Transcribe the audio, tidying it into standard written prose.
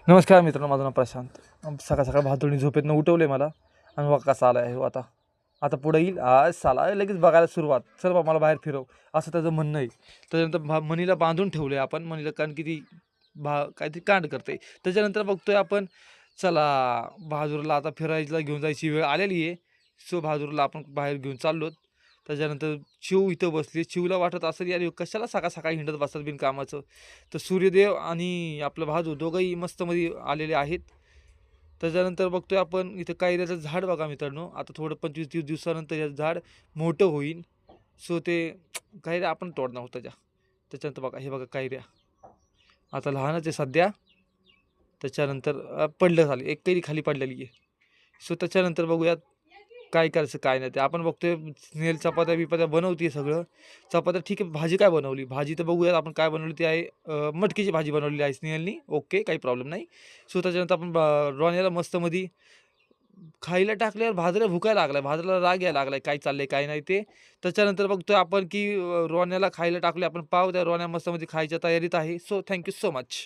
नमस्कार मित्रांनो, माझं नाव प्रशांत. सकाळ सकाळ भातुडीने झोपेतनं उठवले मला आणि बघ कसा आला आहे हो. आता आता पुढे येईल आज साला लगेच बघायला सुरुवात. चल बा मला बाहेर फिरव, असं त्याचं म्हणणं आहे. त्याच्यानंतर मनीला बांधून ठेवले आपण मनीला, कारण की ती काहीतरी कांड करते. त्याच्यानंतर बघतोय आपण, चला बहादूरला आता फिरायला घेऊन जायची वेळ आलेली आहे. सो बहादूरला आपण बाहेर घेऊन चाललो. त्याच्यानंतर चिव इथं बसली. चिवला वाटत असेल यार कशाला सकाळ सकाळी हिंडत बसतात बिनकामाचं. तर सूर्यदेव आणि आपलं बहादूर दोघंही मस्तमध्ये आलेले आहेत. त्याच्यानंतर बघतोय आपण इथं कैऱ्याचं झाड बघा मित्रांनो. आता थोडं 25-30 दिवसानंतर हे झाड मोठं होईल. सो ते कैऱ्या आपण तोडणार आहोत त्याच्यानंतर बघा, हे बघा कैऱ्या आता लहानच आहे सध्या. त्याच्यानंतर पडलं झालं, एक कैरी खाली पडलेली आहे. सो त्याच्यानंतर बघूयात काय करायचं काय नाही ते. आपण बघतोय स्नेल चपात्या बिपात्या बनवते सगळं. चपात्या ठीक आहे. भाजी काय बनवली, भाजी तर बघूयात आपण काय बनवली. ती आहे मटकीची भाजी बनवलेली आहे स्नेहलनी. ओके, काही प्रॉब्लेम नाही. सो त्याच्यानंतर आपण रोण्याला मस्तमध्ये खायला टाकल्यावर भाजऱ्या भुकायला लागलाय, भाजऱ्याला राग यायला लागलाय काय चाललंय काय नाही ते. त्याच्यानंतर बघतोय आपण की रोण्याला खायला टाकले आपण पाव. त्या रोण्या मस्तमध्ये खायच्या तयारीत आहे. So thank you so much.